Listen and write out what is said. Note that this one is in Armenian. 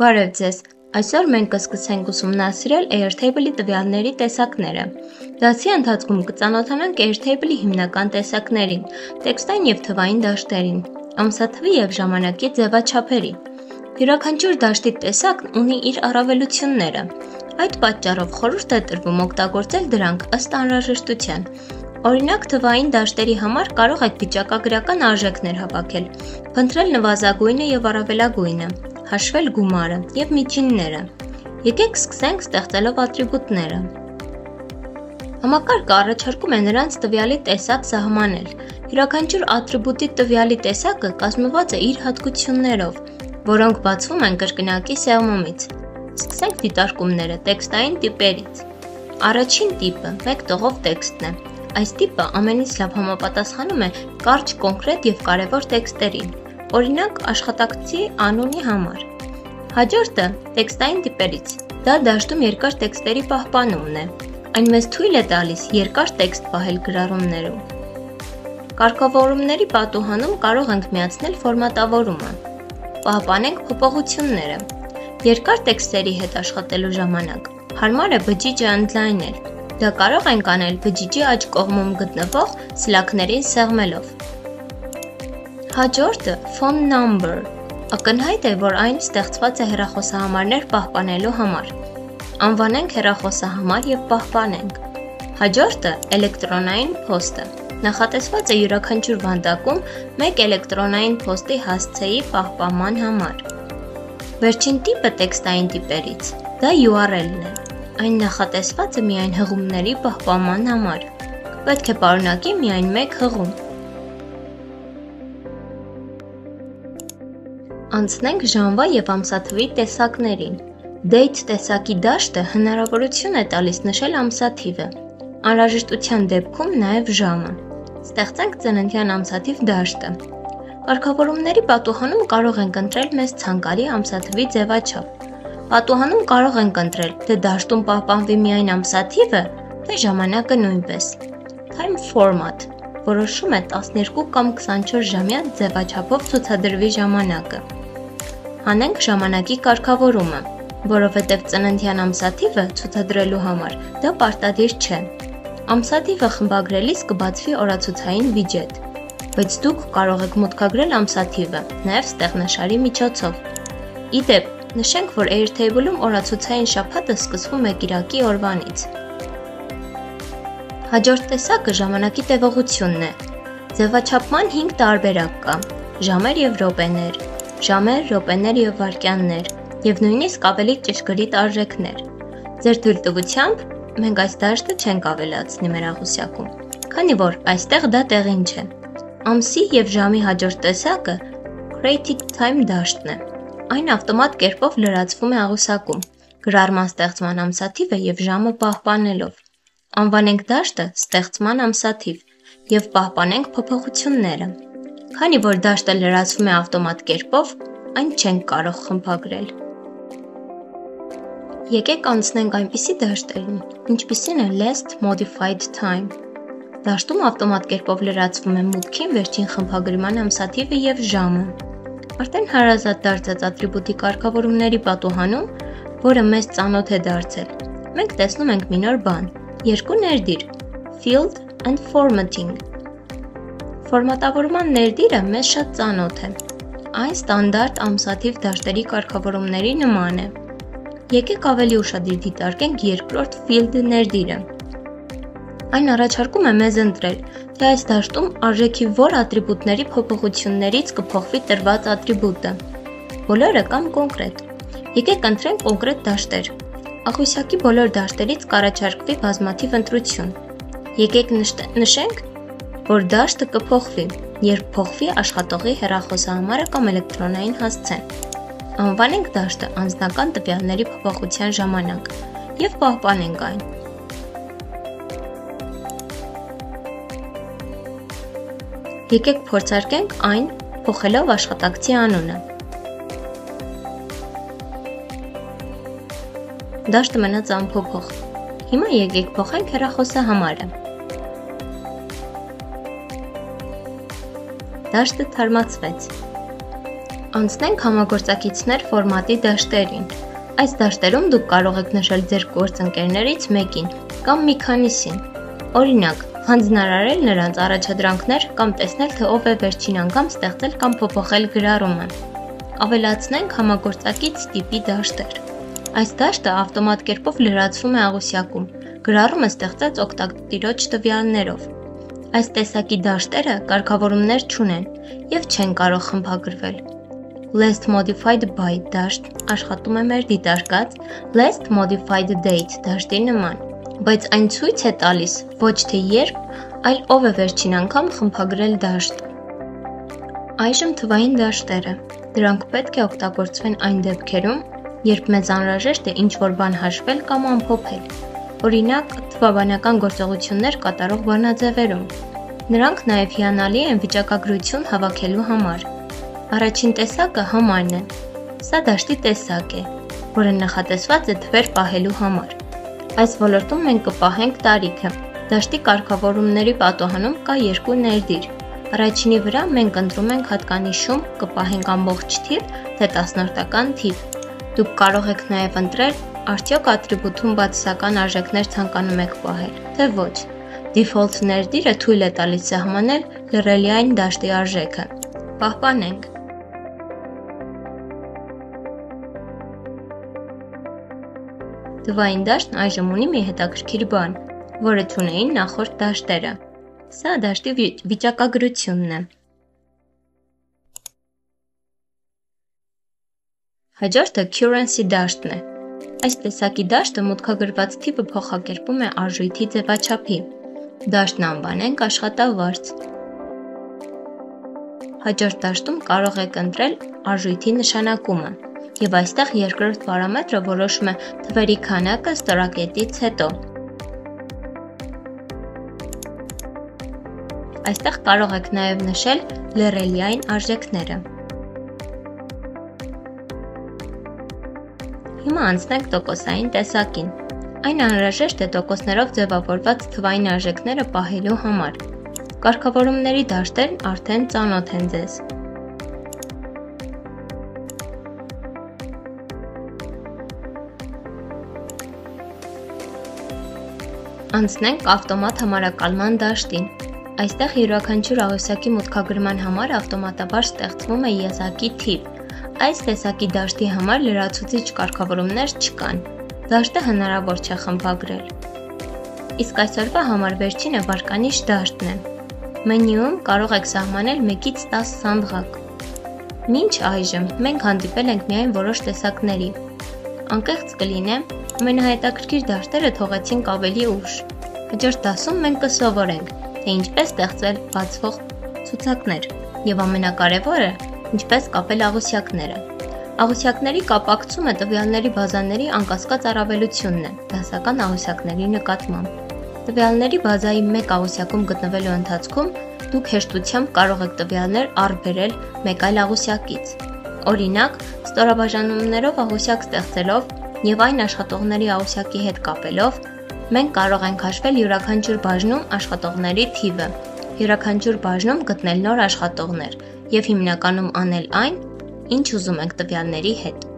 Բարև ձեզ, այսօր մենք կսկսենք ուսումնասիրել Airtable-ի տվյալների տեսակները։ Դասի ընթացքում կծանոթանանք Airtable-ի հիմնական տեսակներին, տեքստային և թվային դաշտերին, ամսաթվի և ժամանակի ձևաչափերին։ Յուրաքանչյուր դաշտի տեսակն ունի իր առավելությունները։ Այդ պատճառով խորհուրդ է տրվում օգտագործել դրանք ըստ անհրաժեշտության։ Օրինակ, թվային դաշտերի համար կարող եք վիճակագրական արժեքներ հավաքել, փնտրել նվազագույնը և առավելագույնը, հաշվել գումարը և միջինները։ Եկեք սկսենք ստեղծելով ատրիբուտները։ Համակարգը առաջարկում է նրանց տվյալի տեսակ սահմանել։ Յուրաքանչյուր ատրիբուտի տվյալի տեսակը կազմված է իր հատկություններով, որոնք բացվում են կրկնակի սեղմումից։ Սկսենք դիտարկումները տեքստային տիպերից։ Առաջին տիպը մեկ տողով տեքստն է։ Այս տիպը ամենից լավ համապատասխանում է կարճ, կոնկրետ և կարևոր տեքստերին, օրինակ աշխատակցի անունի համար։ Հաջորդը տեքստային տիպերից։ Դա դաշտում երկար տեքստերի պահպանումն է։ Այն մեզ թույլ է տալիս երկար տեքստ պահել գրառումներում։ Կարգավորումների պատուհանում կարող ենք միացնել ֆորմատավորումը։ Պահպանենք փոփոխությունները։ Երկար տեքստերի հետ աշխատելու ժամանակ հարմար է բջիջը ընդլայնել։ Դա կարող ենք անել բջիջի աջ կողմում գտնվող սլաքներին սեղմելով։ Հաջորդը phone number։ Ակնհայտ է, որ այն ստեղծված է հեռախոսահամարներ պահպանելու համար։ Անվանենք հեռախոսահամար և պահպանենք։ Հաջորդը էլեկտրոնային փոստը։ Նախատեսված է յուրաքանչյուր վանդակում մեկ էլեկտրոնային փոստի հասցեի պահպանման համար։ Վերջին տիպը տեքստային տիպերից։ Դա URL-ն է։ Այն նախատեսված է միայն հղումների պահպանման համար։ Պետք է պարունակի միայն մեկ հղում։ Անցնենք ժամվա և ամսաթվի տեսակներին։ Date տեսակի դաշտը հնարավորություն է տալիս նշել ամսաթիվը, անհրաժեշտության դեպքում նաև ժամը։ Ստեղծենք ծննդյան ամսաթիվ դաշտը։ Կարգավորումների պատուհանում կարող ենք ընտրել մեզ ցանկալի ամսաթվի ձևաչափ։ Պատուհանում կարող ենք ընտրել, թե դաշտում պահպանվի միայն ամսաթիվը, թե ժամանակը նույնպես։ Time format որոշում է 12 կամ 24 ժամյա ձևաչափով ցուցադրվի ժամանակը։ Հանենք ժամանակի կարգավորումը, որովհետև ծննդյան ամսաթիվը ցուցադրելու համար դա պարտադիր չէ։ Ամսաթիվը խմբագրելիս կբացվի օրացուցային վիջետ, բայց դուք կարող եք մուտքագրել ամսաթիվը նաև ստեղնաշարի միջոցով։ Ի դեպ, նշենք, որ Airtable-ում օրացուցային շաբաթը սկսվում է կիրակի օրվանից։ Հաջորդ տեսակը ժամանակի տևողությունն է։ Ձևաչափման 5 տարբերակ կա՝ ժամեր և րոպեներ, ժամեր, րոպեներ և վայրկյաններ, և նույնիսկ ավելի ճշգրիտ արժեքներ։ Ձեր թույլտվությամբ մենք այս դաշտը չենք ավելացնի մեր աղյուսակում, քանի որ այստեղ դա տեղին չէ։ Ամսի և ժամի հաջորդ տեսակը Created Time դաշտն է։ Այն ավտոմատ կերպով լրացվում է աղյուսակում, գրառման ստեղծման ամսաթիվը և ժամը պահպանելով։ Անվանենք դաշտը ստեղծման ամսաթիվ և պահպանենք փոփոխությունները։ Քանի որ դաշտը լրացվում է ավտոմատ կերպով, այն չենք կարող խմբագրել։ Եկեք անցնենք այնպիսի դաշտերին, ինչպիսին է Last Modified Time։ Դաշտում ավտոմատ կերպով լրացվում է մուտքին վերջին խմբագրման ամսաթիվը և ժամը։ Արդեն հարազատ դարձած ատրիբուտի կարգավորումների պատուհանում, որը մեզ ծանոթ է դարձել, մենք տեսնում ենք մի նոր բան՝ երկու ներդիր՝ Field and Formatting։ Ֆորմատավորման ներդիրը մեզ շատ ծանոթ է։ Այն ստանդարտ ամսաթիվ դաշտերի կարգավորումների նման է։ Եկեք ավելի ուշադիր դիտարկենք երկրորդ Field ներդիրը։ Այն առաջարկում է մեզ ընտրել, թե այս դաշտում արժեքի որ ատրիբուտների փոփոխություններից կփոխվի տրված ատրիբուտը։ Բոլորը կամ կոնկրետ։ Եկեք ընտրենք կոնկրետ դաշտեր։ Աղյուսակի բոլոր դաշտերից կառաջարկվի բազմաթիվ ընտրություն։ Եկեք նշենք, որ դաշտը կփոխվի, երբ փոխվի աշխատողի հեռախոսահամարը կամ էլեկտրոնային հասցեն։ Անվանենք դաշտը անձնական տվյալների փոփոխության ժամանակ և պահպանենք այն։ Եկեք փորձարկենք այն փոխելով աշխատակցի անունը։ Դաշտը մնաց անփոփոխ։ Հիմա եկեք փոխենք հեռախոսահամարը։ Դաշտը թարմացվեց։ Անցնենք համագործակիցներ ֆորմատի դաշտերին։ Այս դաշտերում դուք կարող եք նշել ձեր գործընկերներից մեկին կամ մի քանիսին։ Օրինակ, հանձնարարել նրանց առաջադրանքներ կամ տեսնել, թե ով է վերջին անգամ ստեղծել կամ փոփոխել գրառումը։ Ավելացնենք համագործակից տիպի դաշտեր։ Այս դաշտը ավտոմատ կերպով լրացվում է աղյուսակում, գրառումը ստեղծած օգտատիրոջ տվյալներով։ Այս տեսակի դաշտերը կարգավորումներ չունեն և չեն կարող խմբագրվել։ Last modified by դաշտ աշխատում է մեր դիտարկած last modified date դաշտի նման, բայց այն ցույց է տալիս ոչ թե երբ, այլ ով է վերջին անգամ խմբագրել դաշտ։ Այժմ թվային դաշտերը։ Դրանք պետք է օգտագործվեն այն դեպքերում, երբ մեզ անհրաժեշտ է ինչ-որ բան հաշվել կամ ամփոփել, օրինակ, թվաբանական գործողություններ կատարող բանաձևերում։ Նրանք նաև հիանալի են վիճակագրություն հավաքելու համար։ Առաջին տեսակը համարն է։ Սա դաշտի տեսակ է, որը նախատեսված է թվեր պահելու համար։ Այս ոլորտում մենք կպահենք տարիքը։ Դաշտի կարգավորումների պատոհանում կա երկու ներդիր։ Առաջինի վրա մենք ընտրում ենք հատկանիշում կպահենք ամբողջ թիվ, թե տասնորդական թիվ։ Դուք կարող եք նաև ընտրել արդյոք ատրիբութում բացասական արժեքներ ցանկանում եք պահել, թե ոչ։ Default ներդիրը թույլ է տալիս սահմանել լռելիային դաշտի արժեքը։ Պահպանենք։ Թվային դաշտն այժմ ունի մի հետաքրքիր բան, որը չունեին նախորդ դաշտերը։ Սա դաշտի վիճակագրությունն է։ Հաջորդը currency դաշտն է։ Այս տեսակի դաշտը մուտքագրված թիվը փոխակերպում է արժույթի ձևաչափի։ Դաշտն անվանենք աշխատավարձ։ Հաջորդ դաշտում կարող եք ընտրել արժույթի նշանակումը, և այստեղ երկրորդ պարամետրը որոշում է թվերի քանակը ստորակետից հետո։ Այստեղ կարող եք նաև նշել լռելիային արժեքները։ Հիմա անցնենք տոկոսային տեսակին։ Այն անհրաժեշտ է տոկոսներով ձևավորված թվային արժեքները պահելու համար։ Կարգավորումների դաշտերն արդեն ծանոթ են ձեզ։ Անցնենք ավտոմատ համարակալման դաշտին։ Այստեղ յուրաքանչյուր աղյուսակի մուտքագրման համար ավտոմատաբար ստեղծվում է եզակի թիվ։ Այս տեսակի դաշտի համար լրացուցիչ կարգավորումներ չկան։ Դաշտը հնարավոր չէ խմբագրել։ Իսկ այսօրվա համար վերջինը վարկանիշ դաշտն է։ Մենյուում կարող եք սահմանել 1-ից 10 սանդղակ։ Մինչ այժմ մենք հանդիպել ենք միայն որոշ տեսակների։ Անկեղծ կլինեմ, ամենահետաքրքիր դաշտերը թողեցինք ավելի ուշ։ Հաջորդ դասում մենք կսովորենք, թե ինչպես ստեղծել բացվող ցուցակներ և ամենակարևորը, ինչպես կապել աղյուսակները։ Աղյուսակների կապակցումը տվյալների բազաների անկասկած առավելությունն է դասական աղյուսակների նկատմամբ։ Տվյալների բազայի մեկ աղյուսակում գտնվելու ընթացքում դուք հեշտությամբ կարող եք տվյալներ առբերել մեկ այլ աղյուսակից։ Օրինակ, ստորաբաժանումներով աղյուսակ ստեղծելով և այն աշխատողների աղյուսակի հետ կապելով, մենք կարող ենք հաշվել յուրաքանչյուր բաժնում աշխատողների թիվը, յուրաքանչյուր բաժնում գտնել նոր աշխատողներ և հիմնականում անել այն, ինչ ուզում ենք տվյալների հետ։